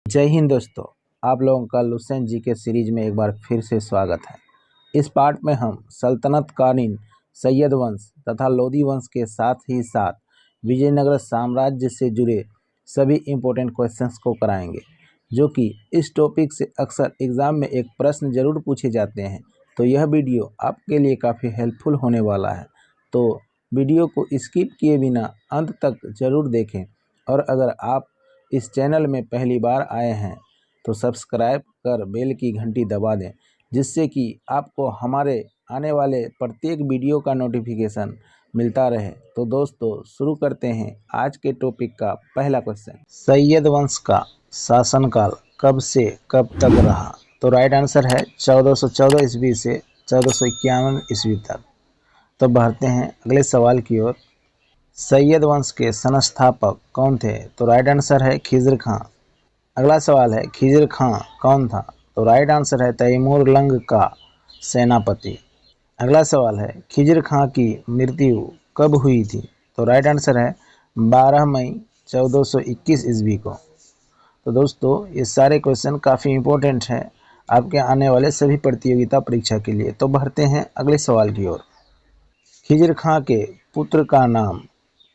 जय हिंद दोस्तों। आप लोगों का लुसेंट जी के सीरीज में एक बार फिर से स्वागत है। इस पार्ट में हम सल्तनत कालीन सैयद वंश तथा लोधी वंश के साथ ही साथ विजयनगर साम्राज्य से जुड़े सभी इम्पोर्टेंट क्वेश्चंस को कराएंगे, जो कि इस टॉपिक से अक्सर एग्ज़ाम में एक प्रश्न जरूर पूछे जाते हैं। तो यह वीडियो आपके लिए काफ़ी हेल्पफुल होने वाला है, तो वीडियो को स्किप किए बिना अंत तक ज़रूर देखें। और अगर आप इस चैनल में पहली बार आए हैं तो सब्सक्राइब कर बेल की घंटी दबा दें, जिससे कि आपको हमारे आने वाले प्रत्येक वीडियो का नोटिफिकेशन मिलता रहे। तो दोस्तों शुरू करते हैं आज के टॉपिक का पहला क्वेश्चन। सैयद वंश का शासनकाल कब से कब तक रहा? तो राइट आंसर है 1414 ईस्वी से 1451 ईस्वी तक। तो बढ़ते हैं अगले सवाल की ओर। सैयद वंश के संस्थापक कौन थे? तो राइट आंसर है खिज़र खां। अगला सवाल है खिज़र खां कौन था? तो राइट आंसर है तैमूर लंग का सेनापति। अगला सवाल है खिज़र खां की मृत्यु कब हुई थी? तो राइट आंसर है 12 मई 1421 ईस्वी को। तो दोस्तों ये सारे क्वेश्चन काफ़ी इम्पोर्टेंट हैं आपके आने वाले सभी प्रतियोगिता परीक्षा के लिए। तो बढ़ते हैं अगले सवाल की ओर। खिज़र खां के पुत्र का नाम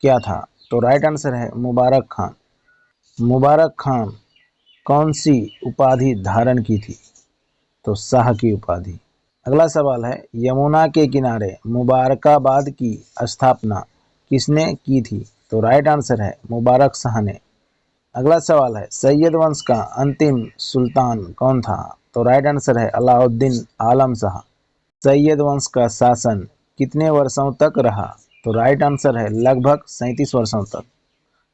क्या था? तो राइट आंसर है मुबारक खान। मुबारक खान कौन सी उपाधि धारण की थी? तो शाह की उपाधि। अगला सवाल है यमुना के किनारे मुबारकाबाद की स्थापना किसने की थी? तो राइट आंसर है मुबारक शाह ने। अगला सवाल है सैयद वंश का अंतिम सुल्तान कौन था? तो राइट आंसर है अलाउद्दीन आलम शाह। सैयद वंश का शासन कितने वर्षों तक रहा? तो राइट आंसर है लगभग 37 वर्षों तक।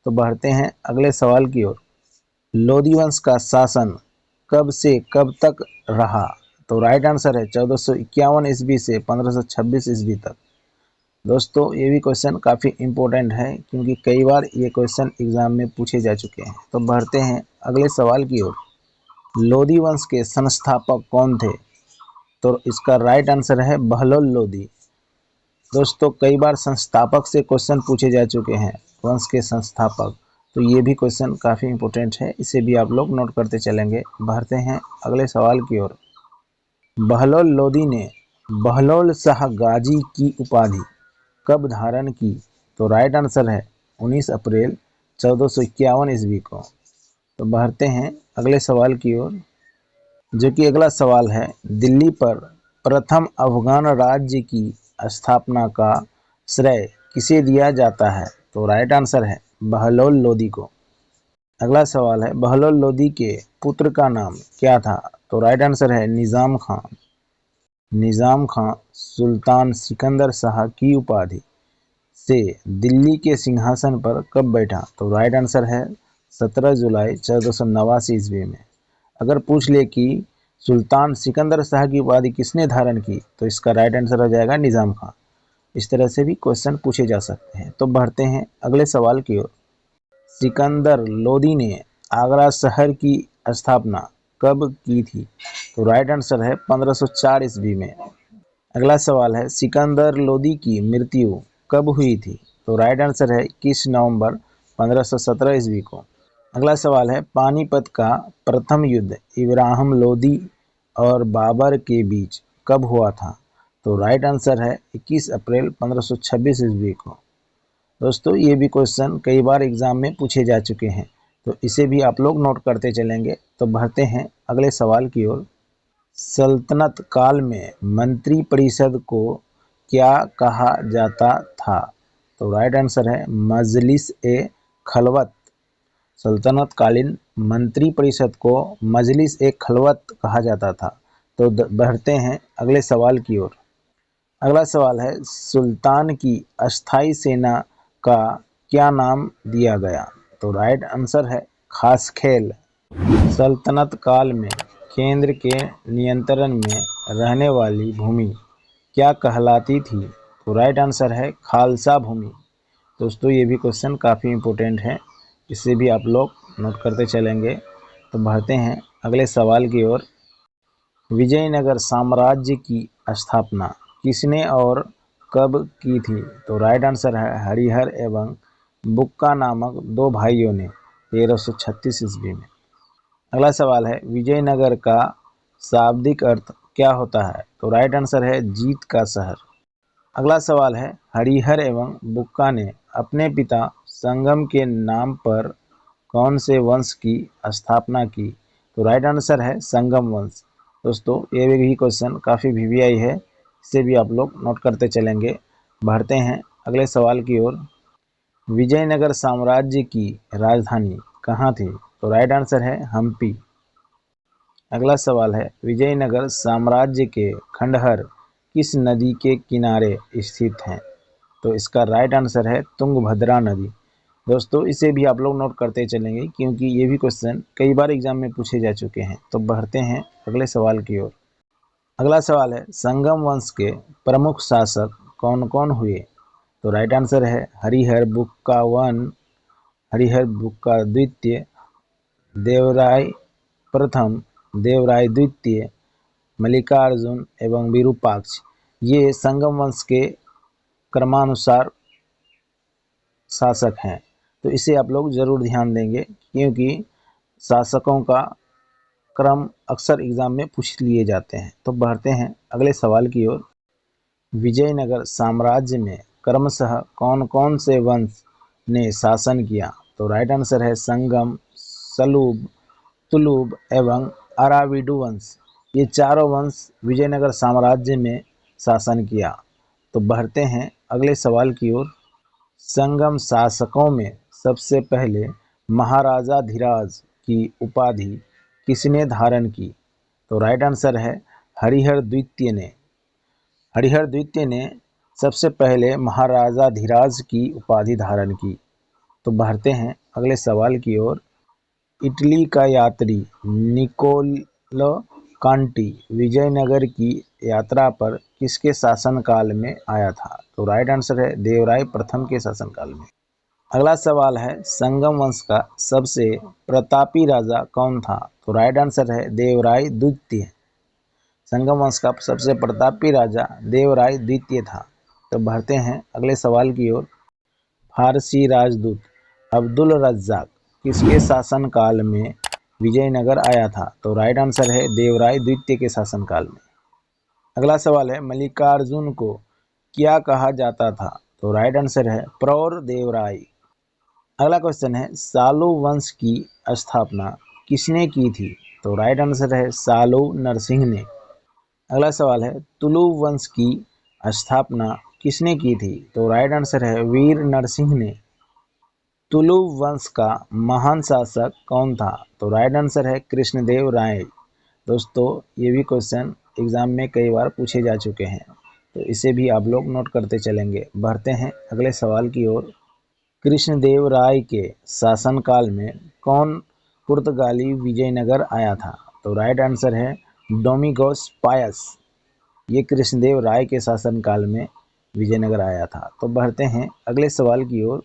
तो बढ़ते हैं अगले सवाल की ओर। लोधी वंश का शासन कब से कब तक रहा? तो राइट आंसर है 1451 ईस्वी से 1526 ईस्वी तक। दोस्तों ये भी क्वेश्चन काफ़ी इम्पोर्टेंट है, क्योंकि कई बार ये क्वेश्चन एग्जाम में पूछे जा चुके हैं। तो बढ़ते हैं अगले सवाल की ओर। लोधी वंश के संस्थापक कौन थे? तो इसका राइट आंसर है बहलोल लोधी। दोस्तों कई बार संस्थापक से क्वेश्चन पूछे जा चुके हैं, वंश के संस्थापक। तो ये भी क्वेश्चन काफ़ी इम्पोर्टेंट है, इसे भी आप लोग नोट करते चलेंगे। बढ़ते हैं अगले सवाल की ओर। बहलोल लोधी ने बहलोल शाह गाजी की उपाधि कब धारण की? तो राइट आंसर है 19 अप्रैल 1451 ईस्वी को। तो बढ़ते हैं अगले सवाल की ओर, जो कि अगला सवाल है दिल्ली पर प्रथम अफगान राज्य की स्थापना का श्रेय किसे दिया जाता है? तो राइट आंसर है बहलोल लोधी को। अगला सवाल है बहलोल लोधी के पुत्र का नाम क्या था? तो राइट आंसर है निज़ाम खान। निज़ाम खान सुल्तान सिकंदर शाह की उपाधि से दिल्ली के सिंहासन पर कब बैठा? तो राइट आंसर है 17 जुलाई 1489 ईस्वी में। अगर पूछ ले कि सुल्तान सिकंदर शाह की उपाधि किसने धारण की, तो इसका राइट आंसर हो जाएगा निज़ाम खान। इस तरह से भी क्वेश्चन पूछे जा सकते हैं। तो बढ़ते हैं अगले सवाल की ओर। सिकंदर लोधी ने आगरा शहर की स्थापना कब की थी? तो राइट आंसर है 1504 ईस्वी में। अगला सवाल है सिकंदर लोधी की मृत्यु कब हुई थी? तो राइट आंसर है 21 नवंबर 1517 ईस्वी को। अगला सवाल है पानीपत का प्रथम युद्ध इब्राहिम लोधी और बाबर के बीच कब हुआ था? तो राइट आंसर है 21 अप्रैल 1526 ईस्वी को। दोस्तों ये भी क्वेश्चन कई बार एग्जाम में पूछे जा चुके हैं, तो इसे भी आप लोग नोट करते चलेंगे। तो बढ़ते हैं अगले सवाल की ओर। सल्तनत काल में मंत्री परिषद को क्या कहा जाता था? तो राइट आंसर है मजलिस ए खलवत। सल्तनत कालीन मंत्री परिषद को मजलिस ए खलवत कहा जाता था। तो बढ़ते हैं अगले सवाल की ओर। अगला सवाल है सुल्तान की अस्थाई सेना का क्या नाम दिया गया? तो राइट आंसर है खास खेल। सल्तनत काल में केंद्र के नियंत्रण में रहने वाली भूमि क्या कहलाती थी? तो राइट आंसर है खालसा भूमि। दोस्तों ये भी क्वेश्चन काफ़ी इम्पोर्टेंट है, इसे भी आप लोग नोट करते चलेंगे। तो बढ़ते हैं अगले सवाल की ओर। विजयनगर साम्राज्य की स्थापना किसने और कब की थी? तो राइट आंसर है हरिहर एवं बुक्का नामक दो भाइयों ने 1336 ईस्वी में। अगला सवाल है विजयनगर का शाब्दिक अर्थ क्या होता है? तो राइट आंसर है जीत का शहर। अगला सवाल है हरिहर एवं बुक्का ने अपने पिता संगम के नाम पर कौन से वंश की स्थापना की? तो राइट आंसर है संगम वंश। दोस्तों ये भी क्वेश्चन काफ़ी वीवीआई है, इसे भी आप लोग नोट करते चलेंगे। बढ़ते हैं अगले सवाल की ओर। विजयनगर साम्राज्य की राजधानी कहाँ थी? तो राइट आंसर है हम्पी। अगला सवाल है विजयनगर साम्राज्य के खंडहर किस नदी के किनारे स्थित हैं? तो इसका राइट आंसर है तुंगभद्रा नदी। दोस्तों इसे भी आप लोग नोट करते चलेंगे क्योंकि ये भी क्वेश्चन कई बार एग्जाम में पूछे जा चुके हैं। तो बढ़ते हैं अगले सवाल की ओर। अगला सवाल है संगम वंश के प्रमुख शासक कौन कौन हुए? तो राइट आंसर है हरिहर बुक्का वन, हरिहर बुक्का द्वितीय, देवराय प्रथम, देवराय द्वितीय, मल्लिकार्जुन एवं विरूपाक्ष। ये संगम वंश के क्रमानुसार शासक हैं। तो इसे आप लोग ज़रूर ध्यान देंगे क्योंकि शासकों का क्रम अक्सर एग्जाम में पूछ लिए जाते हैं। तो बढ़ते हैं अगले सवाल की ओर। विजयनगर साम्राज्य में क्रमशः कौन कौन से वंश ने शासन किया? तो राइट आंसर है संगम, सलूब, तुलुब एवं अराविडु वंश। ये चारों वंश विजयनगर साम्राज्य में शासन किया। तो बढ़ते हैं अगले सवाल की ओर। संगम शासकों में सबसे पहले महाराजाधिराज की उपाधि किसने धारण की? तो राइट आंसर है हरिहर द्वितीय ने। हरिहर द्वितीय ने सबसे पहले महाराजाधिराज की उपाधि धारण की। तो बढ़ते हैं अगले सवाल की ओर। इटली का यात्री निकोलो कांटी विजयनगर की यात्रा पर किसके शासनकाल में आया था? तो राइट आंसर है देवराय प्रथम के शासनकाल में। अगला सवाल है संगम वंश का सबसे प्रतापी राजा कौन था? तो राइट आंसर है देवराय द्वितीय। संगम वंश का सबसे प्रतापी राजा देवराय द्वितीय था। तो बढ़ते हैं अगले सवाल की ओर। फारसी राजदूत अब्दुल रज्जाक किसके शासनकाल में विजयनगर आया था? तो राइट आंसर है देवराय द्वितीय के शासनकाल में। अगला सवाल है मल्लिकार्जुन को क्या कहा जाता था? तो राइट आंसर है प्रौर देवराय। अगला क्वेश्चन है सालू वंश की स्थापना किसने की थी? तो राइट आंसर है सालू नरसिंह ने। अगला सवाल है तुलु वंश की स्थापना किसने की थी? तो राइट आंसर है वीर नरसिंह ने। तुलु वंश का महान शासक कौन था? तो राइट आंसर है कृष्णदेव राय। दोस्तों ये भी क्वेश्चन एग्जाम में कई बार पूछे जा चुके हैं, तो इसे भी आप लोग नोट करते चलेंगे। बढ़ते हैं अगले सवाल की ओर। कृष्णदेव राय के शासनकाल में कौन पुर्तगाली विजयनगर आया था? तो राइट आंसर है डोमिगोस पायस। ये कृष्णदेव राय के शासनकाल में विजयनगर आया था। तो बढ़ते हैं अगले सवाल की ओर।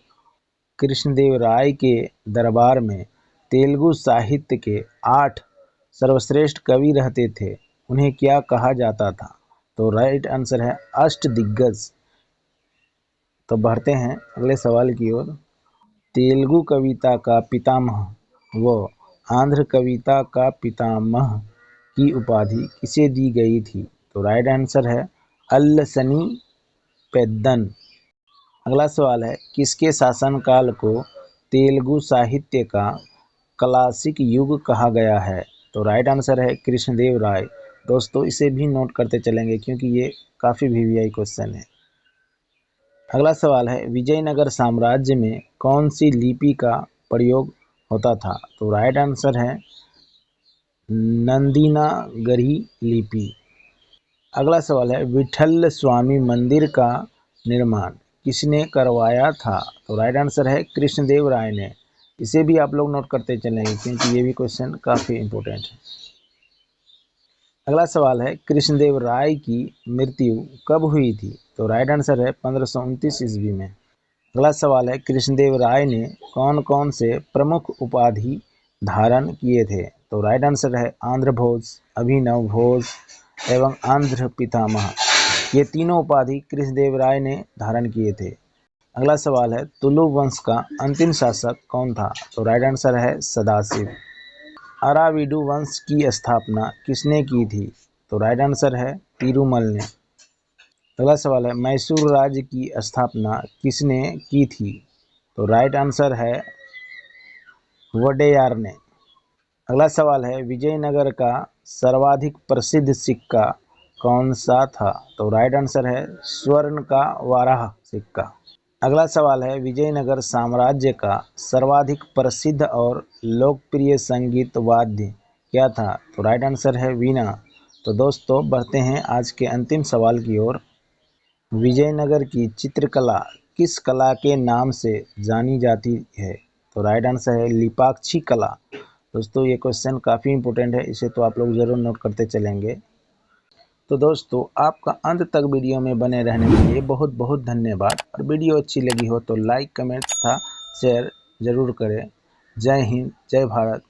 कृष्णदेव राय के दरबार में तेलुगु साहित्य के 8 सर्वश्रेष्ठ कवि रहते थे, उन्हें क्या कहा जाता था? तो राइट आंसर है अष्टदिग्गज। तो बढ़ते हैं अगले सवाल की ओर। तेलुगु कविता का पितामह व आंध्र कविता का पितामह की उपाधि किसे दी गई थी? तो राइट आंसर है अल्लसनी पेद्दन। अगला सवाल है किसके शासनकाल को तेलुगु साहित्य का क्लासिक युग कहा गया है? तो राइट आंसर है कृष्णदेव राय। दोस्तों इसे भी नोट करते चलेंगे क्योंकि ये काफ़ी वीवीआई क्वेश्चन है। अगला सवाल है विजयनगर साम्राज्य में कौन सी लिपि का प्रयोग होता था? तो राइट आंसर है नंदीनागरी लिपि। अगला सवाल है विठल स्वामी मंदिर का निर्माण किसने करवाया था? तो राइट आंसर है कृष्णदेव राय ने। इसे भी आप लोग नोट करते चलेंगे क्योंकि ये भी क्वेश्चन काफ़ी इंपॉर्टेंट है। अगला सवाल है कृष्णदेव राय की मृत्यु कब हुई थी? तो राइट आंसर है 1529 ईस्वी में। अगला सवाल है कृष्णदेव राय ने कौन कौन से प्रमुख उपाधि धारण किए थे? तो राइट आंसर है आंध्र भोज, अभिनव भोज एवं आंध्र पितामह। ये तीनों उपाधि कृष्णदेव राय ने धारण किए थे। अगला सवाल है तुलु वंश का अंतिम शासक कौन था? तो राइट आंसर है सदाशिव। अराविडु वंश की स्थापना किसने की थी? तो राइट आंसर है पीरूमल ने। अगला सवाल है, मैसूर राज्य की स्थापना किसने की थी? तो राइट आंसर है वोडेयार ने। अगला सवाल है, विजयनगर का सर्वाधिक प्रसिद्ध सिक्का कौन सा था? तो राइट आंसर है स्वर्ण का वाराह सिक्का। अगला सवाल है, विजयनगर साम्राज्य का सर्वाधिक प्रसिद्ध और लोकप्रिय संगीत वाद्य क्या था? तो राइट आंसर है वीणा। तो दोस्तों बढ़ते हैं आज के अंतिम सवाल की ओर। विजयनगर की चित्रकला किस कला के नाम से जानी जाती है? तो राइट आंसर है लिपाक्षी कला। दोस्तों ये क्वेश्चन काफ़ी इंपॉर्टेंट है, इसे तो आप लोग ज़रूर नोट करते चलेंगे। तो दोस्तों आपका अंत तक वीडियो में बने रहने के लिए बहुत बहुत धन्यवाद। और वीडियो अच्छी लगी हो तो लाइक, कमेंट तथा शेयर ज़रूर करें। जय हिंद, जय भारत।